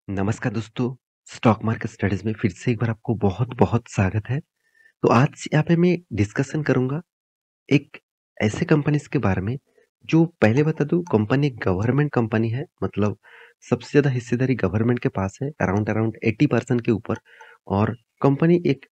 नमस्कार दोस्तों, stock market studies में फिर से एक बार आपको बहुत-बहुत स्वागत है। तो आज यहाँ पे मैं डिस्कशन करूँगा एक ऐसे कंपनीज़ के बारे में, जो पहले बता दूँ कंपनी एक गवर्नमेंट कंपनी है, मतलब सबसे ज़्यादा हिस्सेदारी गवर्नमेंट के पास है, अराउंड अराउंड 80% के ऊपर और कंपनी एक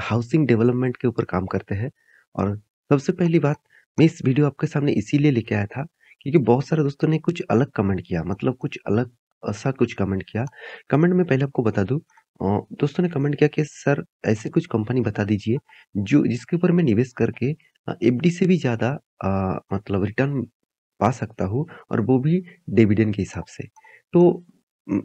हाउसिंग डेवलपमेंट के ऊपर काम करते हैं। और सबसे पहली बात, मैं इस वीडियो आपके सामने इसीलिए लेके आया था, क्योंकि बहुत सारे दोस्तों ने कुछ अलग कमेंट किया, मतलब कुछ अलग ऐसा कुछ कमेंट किया। कमेंट में पहले आपको बता दूँ दोस्तों ने कमेंट किया कि सर ऐसी कुछ कंपनी बता दीजिए, जो जिसके ऊपर मैं निवेश करके एफडी से भी ज़्यादा मतलब रिटर्न पा सकता हूँ और वो भी डिविडेंड के हिसाब से। तो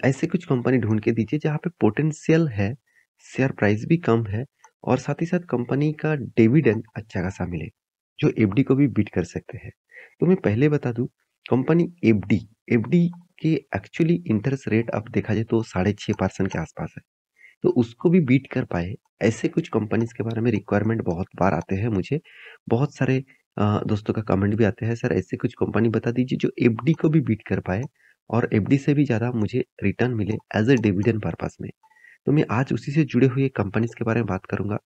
ऐसे कुछ कंपनी ढूँढ के दीजिए जहाँ पे पोटेंशियल है, शेयर प्राइस भी कम है और साथ ही साथ कंपनी का डिविडेंड अच्छा खासा मिले, जो एफडी को भी बीट कर सकते हैं। तो मैं पहले बता दूँ कंपनी एफडी एफडी के एक्चुअली इंटरेस्ट रेट अब देखा जाए तो 6.5% के आसपास है। तो उसको भी बीट कर पाए, ऐसे कुछ कंपनीज़ के बारे में रिक्वायरमेंट बहुत बार आते हैं मुझे। बहुत सारे दोस्तों का कमेंट भी आते हैं, सर ऐसी कुछ कंपनी बता दीजिए जो एफडी को भी बीट कर पाए और एफडी से भी ज़्यादा मुझे रिटर्न मिले एज़ अ डिविडेंड पर्पज़ में। तो मैं आज उसी से जुड़े हुए कंपनीज़ के बारे में बात करूँगा।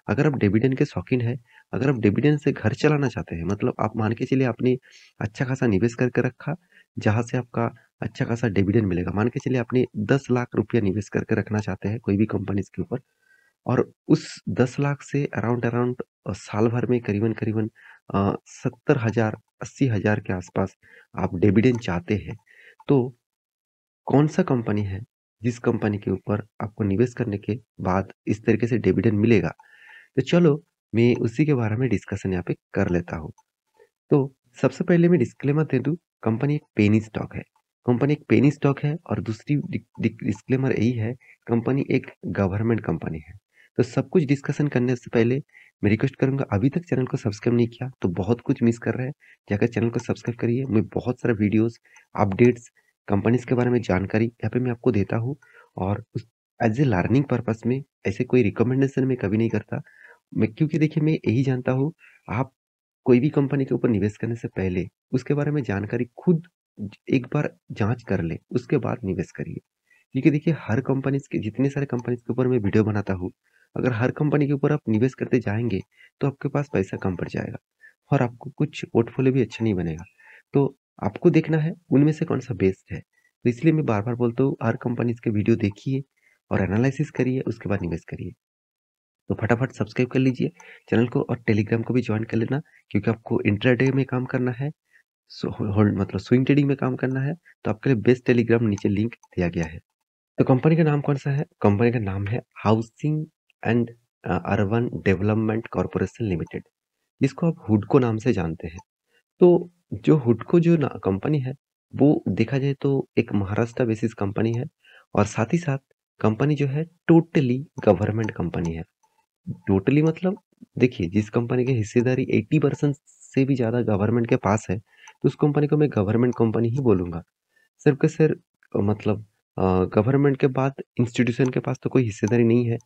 अगर आप डिविडेंड के शौकीन हैं, अगर आप डिविडेंड से घर चलाना चाहते हैं, मतलब आप मान के चलिए आपने अच्छा खासा निवेश करके रखा, जहाँ से आपका अच्छा खासा डिविडेंड मिलेगा। मान के चलिए आपने 10 लाख रुपया निवेश करके रखना चाहते हैं कोई भी कंपनीज़ के ऊपर और उस 10 लाख से अराउंड अराउंड साल भर में करीबन-करीबन 70,000 80,000 के आसपास आप डिविडेंड चाहते हैं। तो कौन-सा कंपनी है, जिस कंपनी के ऊपर आपको निवेश करने के बाद इस तरीके से डिविडेंड मिलेगा? तो चलो, मैं उसी के बारे में डिस्कशन यहाँ पे कर लेता हूँ। तो सबसे पहले मैं डिस्क्लेमर दे दूँ, कंपनी एक पेनी स्टॉक है। कंपनी एक पेनी स्टॉक है और दूसरी डिस्क्लेमर यही है, कंपनी एक गवर्नमेंट कंपनी है। तो सब कुछ डिस्कशन करने से पहले मैं रिक्वेस्ट करूँगा, अभी तक चैनल को सब्सक्राइब नहीं किया तो बहुत कुछ मिस कर रहे हैं। जाकर चैनल को सब्सक्राइब करिए। मैं बहुत सारे वीडियोज़, अपडेट्स, कंपनीज़ के बारे में जानकारी यहाँ पे मैं आपको देता हूँ और उस एज़ ए लर्निंग पर्पज़ में ऐसे कोई रिकमेंडेशन मैं कभी नहीं करता। मैं क्योंकि देखिए मैं यही जानता हूँ, आप कोई भी कंपनी के ऊपर निवेश करने से पहले उसके बारे में जानकारी खुद एक बार जांच कर लें, उसके बाद निवेश करिए। क्योंकि देखिए हर कंपनीज के जितने सारे कंपनीज के ऊपर मैं वीडियो बनाता हूँ, अगर हर कंपनी के ऊपर आप निवेश करते जाएंगे तो आपके पास पैसा कम पड़ जाएगा और आपको कुछ पोर्टफोलियो भी अच्छा नहीं बनेगा। तो आपको देखना है उनमें से कौन सा बेस्ट है। तो इसलिए मैं बार बार बोलता हूँ, हर कंपनीज के वीडियो देखिए और एनालिसिस करिए, उसके बाद निवेश करिए। तो फटाफट सब्सक्राइब कर लीजिए चैनल को और टेलीग्राम को भी ज्वाइन कर लेना, क्योंकि आपको इंट्राडे में काम करना है, होल्ड मतलब स्विंग ट्रेडिंग में काम करना है, तो आपके लिए बेस्ट टेलीग्राम नीचे लिंक दिया गया है। तो कंपनी का नाम कौन सा है? कंपनी का नाम है housing and urban development corporation limited, जिसको आप हुडको नाम से जानते हैं। तो जो हुडको जो कंपनी है, वो देखा जाए तो एक महाराष्ट्र बेसिस कंपनी है और साथ ही साथ कंपनी जो है टोटली गवर्नमेंट कंपनी है। टोटली मतलब देखिए, जिस कंपनी की हिस्सेदारी 80% से भी ज़्यादा गवर्नमेंट के पास है, तो उस कंपनी को मैं गवर्नमेंट कंपनी ही बोलूँगा। सिर्फ़ के सिर्फ़ मतलब गवर्नमेंट के बाद इंस्टीट्यूशन के पास तो कोई हिस्सेदारी नहीं है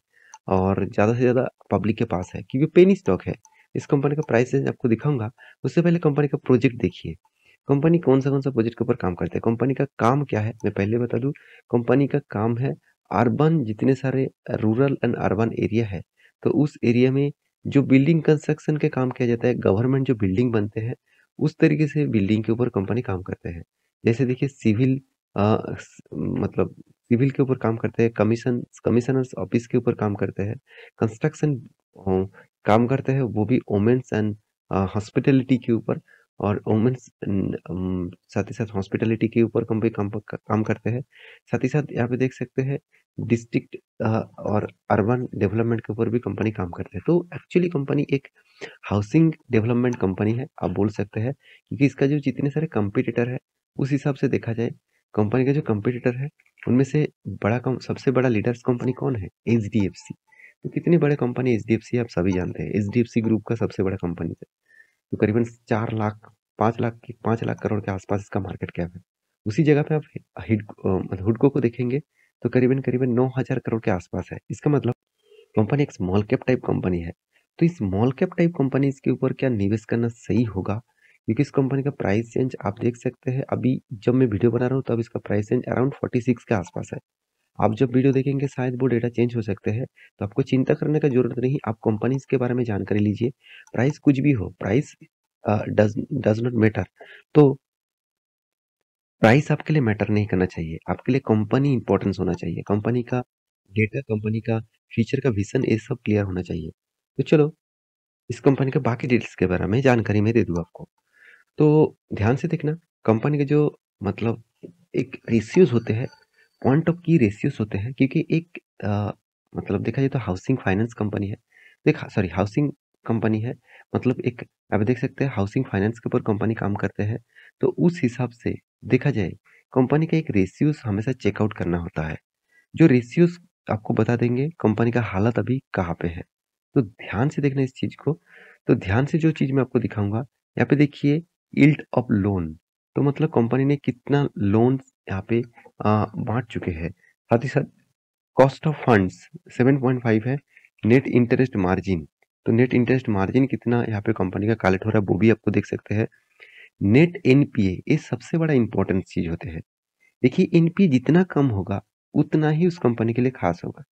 और ज़्यादा से ज़्यादा पब्लिक के पास है, क्योंकि पेनी स्टॉक है। इस कंपनी का प्राइस रेंज आपको दिखाऊँगा, उससे पहले कंपनी का प्रोजेक्ट देखिए। कंपनी कौन-सा प्रोजेक्ट के ऊपर काम करता है, कंपनी का काम क्या है, मैं पहले बता दूँ। कंपनी का काम है अर्बन, जितने सारे रूरल एंड अर्बन एरिया है, तो उस एरिया में जो बिल्डिंग कंस्ट्रक्शन के काम किया जाता है, गवर्नमेंट जो बिल्डिंग बनते हैं, उस तरीके से बिल्डिंग के ऊपर कंपनी काम करते हैं। जैसे देखिए सिविल मतलब सिविल के ऊपर काम करते हैं, कमिश्नर्स ऑफिस के ऊपर काम करते हैं, कंस्ट्रक्शन काम करते हैं, वो भी वुमेन्स एंड हॉस्पिटैलिटी के ऊपर और साथ ही साथ हॉस्पिटैलिटी के ऊपर काम करते हैं। साथ ही साथ यहाँ पे देख सकते हैं डिस्ट्रिक्ट और अर्बन डेवलपमेंट के ऊपर भी कंपनी काम करते हैं। तो एक्चुअली कंपनी एक हाउसिंग डेवलपमेंट कंपनी है, आप बोल सकते हैं, क्योंकि इसका जो जितने सारे कॉम्पिटिटर है, उस हिसाब से देखा जाए, कंपनी का जो कॉम्पिटिटर है, उनमें से सबसे बड़ा लीडर्स कंपनी कौन है? एचडीएफसी। तो कितनी बड़ी कंपनी एचडीएफसी आप सभी जानते हैं। एचडीएफसी ग्रुप का सबसे बड़ा कंपनी है। तो करीबन 4 लाख 5 लाख करोड़ के आसपास इसका मार्केट कैप है। उसी जगह पे आप मतलब हुडको को देखेंगे तो करीबन-करीबन 9,000 करोड़ के आसपास है। इसका मतलब कंपनी एक स्मॉल कैप टाइप कंपनी है। तो इस स्मॉल कैप टाइप कंपनीज़ के ऊपर क्या निवेश करना सही होगा? क्योंकि इस कंपनी का प्राइस रेंज आप देख सकते हैं, अभी जब मैं वीडियो बना रहा हूँ तब इसका प्राइस रेंज अराउंड 46 के आसपास है। आप जब वीडियो देखेंगे शायद वो डेटा चेंज हो सकते हैं, तो आपको चिंता करने का ज़रूरत नहीं, आप कंपनीज़ के बारे में जानकारी लीजिए। प्राइस कुछ भी हो, price does does not matter. तो प्राइस आपके लिए मैटर नहीं करना चाहिए, आपके लिए कंपनी इम्पोर्टेंस होना चाहिए, कंपनी का डेटा, कंपनी का फ्यूचर का विज़न ये सब क्लियर होना चाहिए। तो चलो, इस कंपनी के बाकी डिटेल्स के बारे में जानकारी मैं दे दूँ आपको। तो ध्यान से देखना, कंपनी के जो मतलब एक रेशियोज़ होते हैं, पॉइंट ऑफ की रेशियोज़ होते हैं, क्योंकि एक मतलब देखा जाए तो हाउसिंग फाइनेंस कंपनी है। सॉरी, हाउसिंग कंपनी है, मतलब एक आप देख सकते हैं हाउसिंग फाइनेंस के ऊपर कंपनी काम करते हैं। तो उस हिसाब से देखा जाए, कंपनी का एक रेशियोज़ हमेशा चेकआउट करना होता है। जो रेशियोज़ आपको बता देंगे कंपनी का हालत अभी कहाँ पे है। तो ध्यान से देखना इस चीज़ को। तो ध्यान से जो चीज़ मैं आपको दिखाऊँगा, यहाँ पे देखिए यील्ड ऑफ लोन, तो मतलब कंपनी ने कितना लोन्स यहाँ पे बाँट चुके हैं। साथ ही साथ कॉस्ट ऑफ फंड्स 7.5 है, नेट इंटरेस्ट मार्जिन, तो नेट इंटरेस्ट मार्जिन कितना यहाँ पे कंपनी का कलेक्ट हो रहा है वो भी आपको देख सकते हैं। नेट एनपीए, ये सबसे बड़ा इम्पोर्टेंट चीज़ होते हैं। देखिए एनपीए जितना कम होगा, उतना ही उस कंपनी के लिए खास होगा।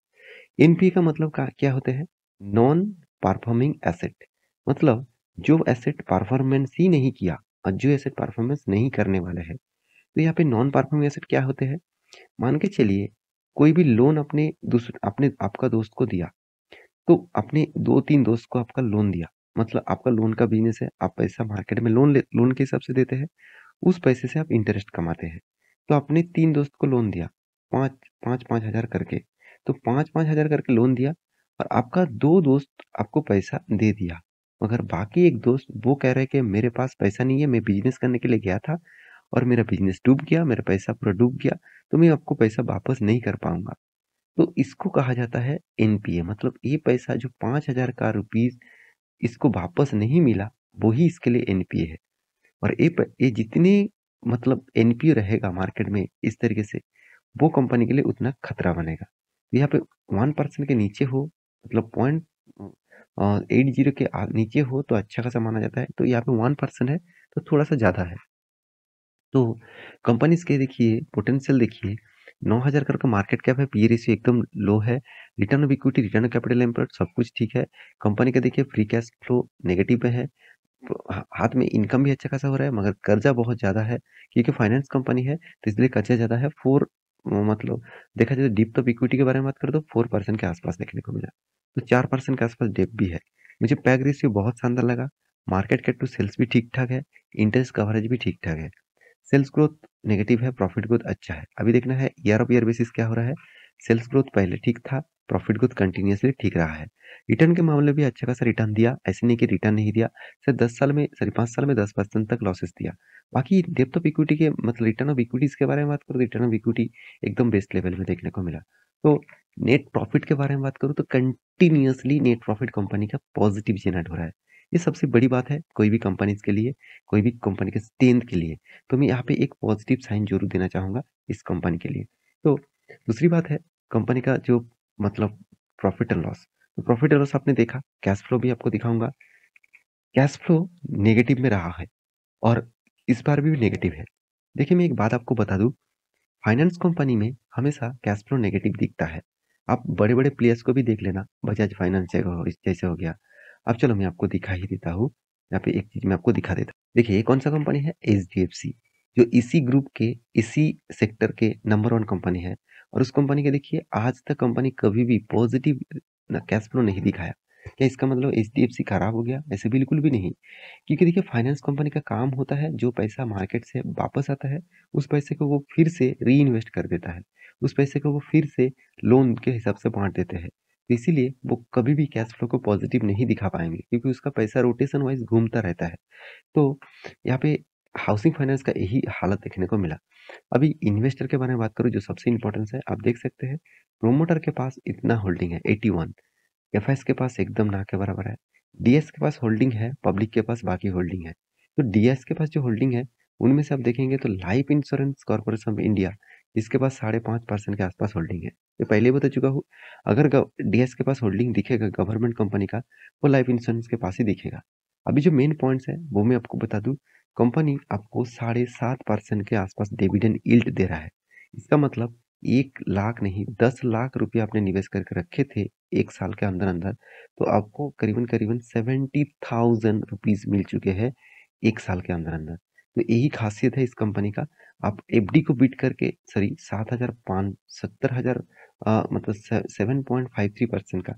एनपीए का मतलब क्या होते हैं? नॉन परफॉर्मिंग एसेट, मतलब जो एसेट परफॉर्मेंस ही नहीं किया और जो एसेट परफॉर्मेंस नहीं करने वाले हैं। तो यहाँ पे नॉन परफॉर्मिंग एसेट क्या होते हैं? मान के चलिए कोई भी लोन अपने आपका दोस्त को दिया, तो अपने 2-3 दोस्त को आपका लोन दिया, मतलब आपका लोन का बिज़नेस है, आप पैसा मार्केट में लोन के हिसाब से देते हैं, उस पैसे से आप इंटरेस्ट कमाते हैं। तो आपने 3 दोस्त को लोन दिया, 5 5-5 हज़ार करके, तो 5-5 हज़ार करके लोन दिया और आपका 2 दोस्त आपको पैसा दे दिया। मगर बाकी एक दोस्त वो कह रहा है कि मेरे पास पैसा नहीं है, मैं बिज़नेस करने के लिए गया था और मेरा बिज़नेस डूब गया, मेरा पैसा पूरा डूब गया, तो मैं आपको पैसा वापस नहीं कर पाऊँगा। तो इसको कहा जाता है एनपीए, मतलब ये पैसा जो 5,000 का रुपीज़ इसको वापस नहीं मिला, वो ही इसके लिए एनपीए है। और ये जितने मतलब एनपीए रहेगा मार्केट में इस तरीके से, वो कंपनी के लिए उतना खतरा बनेगा। तो यहाँ पे 1% के नीचे हो, मतलब पॉइंट 80 के नीचे हो तो अच्छा खासा माना जाता है। तो यहाँ पे 1% है, तो थोड़ा-सा ज़्यादा है। तो कंपनीज़ के देखिए पोटेंशियल देखिए, 9,000 करोड़ का मार्केट कैप है, पीई रेशियो एकदम लो है, return of equity, return of capital employed सब कुछ ठीक है। कंपनी का देखिए फ्री कैश फ्लो नेगेटिव में है। हाथ में इनकम भी अच्छा खासा हो रहा है, मगर कर्जा बहुत ज़्यादा है, क्योंकि फाइनेंस कंपनी है तो इसलिए कर्जा ज़्यादा है। 4 मतलब देखा जाए तो डिप्थ ऑफ इक्विटी के बारे में बात करें तो 4% के आसपास देखने को मिला, तो 4% के आसपास डेप्थ भी है। मुझे पैग रेशियो बहुत शानदार लगा, मार्केट कैप टू सेल्स भी ठीक ठाक है, इंटरेस्ट कवरेज भी ठीक ठाक है। सेल्स ग्रोथ नेगेटिव है, प्रॉफिट ग्रोथ अच्छा है। अभी देखना है ईयर ऑफ ईयर बेसिस क्या हो रहा है। सेल्स ग्रोथ पहले ठीक था, प्रॉफिट ग्रोथ कंटिन्यूअसली ठीक रहा है। रिटर्न के मामले में भी अच्छा खासा रिटर्न दिया, ऐसे नहीं कि रिटर्न नहीं दिया। सर 10 साल में सॉरी 5 साल में 10% तक लॉसेस दिया। बाकी डेप्थ ऑफ इक्विटी के मतलब रिटर्न ऑफ इक्विटीज़ के बारे में बात करूँ तो रिटर्न ऑफ इक्विटी एकदम बेस्ट लेवल में देखने को मिला। तो नेट प्रॉफिट के बारे में बात करूँ तो कंटिन्यूअसली नेट प्रॉफिट कंपनी का पॉजिटिव जनरेट हो रहा है। ये सबसे बड़ी बात है कोई भी कंपनीज़ के लिए, कोई भी कंपनी के स्ट्रेंथ के लिए। तो मैं यहाँ पे एक पॉजिटिव साइन ज़रूर देना चाहूँगा इस कंपनी के लिए। तो दूसरी बात है कंपनी का जो मतलब प्रॉफ़िट एंड लॉस। तो प्रॉफ़िट एंड लॉस आपने देखा, कैश फ्लो भी आपको दिखाऊँगा। कैश फ्लो नेगेटिव में रहा है और इस बार भी नेगेटिव है। देखिए मैं एक बात आपको बता दूँ, फाइनेंस कंपनी में हमेशा कैश फ्लो नेगेटिव दिखता है। आप बड़े-बड़े प्लेयर्स को भी देख लेना, बजाज फाइनेंस जैसे हो गया। अब चलो मैं आपको दिखा ही देता हूँ, यहाँ पे एक चीज़ मैं आपको दिखा देता हूँ। देखिए ये कौन-सा कंपनी है? एचडीएफसी, जो इसी ग्रुप के, इसी सेक्टर के नंबर 1 कंपनी है और उस कंपनी के देखिए आज तक कंपनी कभी भी पॉजिटिव कैश फ्लो नहीं दिखाया। क्या इसका मतलब एचडीएफसी खराब हो गया? ऐसे बिल्कुल भी नहीं। क्योंकि देखिए फाइनेंस कंपनी का काम होता है जो पैसा मार्केट से वापस आता है, उस पैसे को वो फिर से रीइन्वेस्ट कर देता है। उस पैसे को वो फिर से लोन के हिसाब से बाँट देते हैं। तो इसीलिए वो कभी भी कैश फ्लो को पॉज़िटिव नहीं दिखा पाएँगे क्योंकि उसका पैसा रोटेशन वाइज़ घूमता रहता है। तो यहाँ पे हाउसिंग फाइनेंस का यही हालत देखने को मिला। अभी इन्वेस्टर के बारे में बात करूँ जो सबसे इम्पोर्टेंस है, आप देख सकते हैं प्रोमोटर के पास इतना होल्डिंग है 81, एफएस के पास एकदम ना के बराबर है। डीएस के पास होल्डिंग है, पब्लिक के पास बाकी होल्डिंग है। तो डीएस के पास जो होल्डिंग है, उनमें से आप देखेंगे तो life insurance corporation of India, इसके पास 5.5% के आसपास होल्डिंग है। ये पहले ही बता चुका हूँ, अगर डीएस के पास होल्डिंग दिखेगा गवर्नमेंट कंपनी का, वो लाइफ इंश्योरेंस के पास ही दिखेगा। अभी जो मेन पॉइंट्स है, वो मैं आपको बता दूँ, कंपनी आपको 7.5% के आसपास डिविडेंड यील्ड दे रहा है। इसका मतलब 1 लाख नहीं 10 लाख रुपए आपने निवेश करके रखे थे 1 साल के अंदर-अंदर, तो आपको करीबन-करीबन 70,000 रुपीज़ मिल चुके हैं 1 साल के अंदर-अंदर। तो यही ख़ासियत है इस कंपनी का। आप एफडी को बीट करके सॉरी 70,000 मतलब 7.53% का,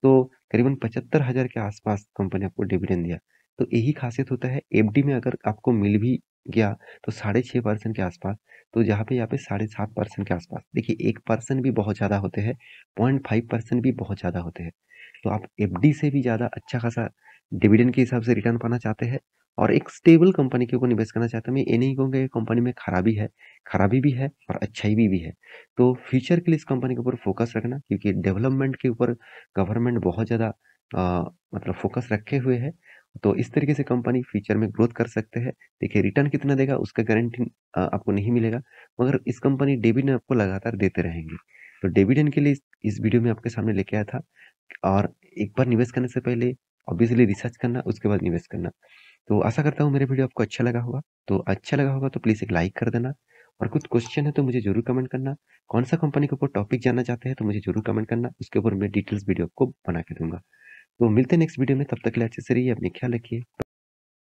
तो करीबन 75,000 के आस-पास कंपनी आपको डिविडेंड दिया। तो यही ख़ासियत होता है एफडी में अगर आपको मिल भी गया तो 6.5% के आस-पास, तो जहाँ पे यहाँ पे 7.5% के आस-पास। देखिए 1% भी बहुत ज़्यादा होते हैं, 0.5% भी बहुत ज़्यादा होते हैं। तो आप एफडी से भी ज़्यादा अच्छा खासा डिविडेंड के हिसाब से रिटर्न पाना चाहते हैं और एक स्टेबल कंपनी के ऊपर निवेश करना चाहते हैं। मैं ये नहीं कहूँगा ये कंपनी में खराबी भी है और अच्छाई भी है। तो फ्यूचर के लिए इस कंपनी के ऊपर फोकस रखना क्योंकि डेवलपमेंट के ऊपर गवर्नमेंट बहुत ज़्यादा मतलब फोकस रखे हुए है। तो इस तरीके से कंपनी फ्यूचर में ग्रोथ कर सकते हैं। देखिए रिटर्न कितना देगा उसका गारंटी आपको नहीं मिलेगा, मगर इस कंपनी डिविडेंड आपको लगातार देते रहेंगे। तो डिविडेंड के लिए इस वीडियो में आपके सामने लेके आया था और एक बार निवेश करने से पहले ऑब्वियसली रिसर्च करना, उसके बाद निवेश करना। तो आशा करता हूँ मेरे वीडियो आपको अच्छा लगा होगा। तो अच्छा लगा होगा तो प्लीज़ एक लाइक कर देना और कुछ क्वेश्चन है तो मुझे ज़रूर कमेंट करना। कौन-सा कंपनी के ऊपर टॉपिक जानना चाहते हैं तो मुझे ज़रूर कमेंट करना, उसके ऊपर मैं डिटेल्स वीडियो आपको बना के दूँगा। तो मिलते हैं नेक्स्ट वीडियो में, तब तक के लिए अच्छे से रहिए, अपनी ख्याल रखिए।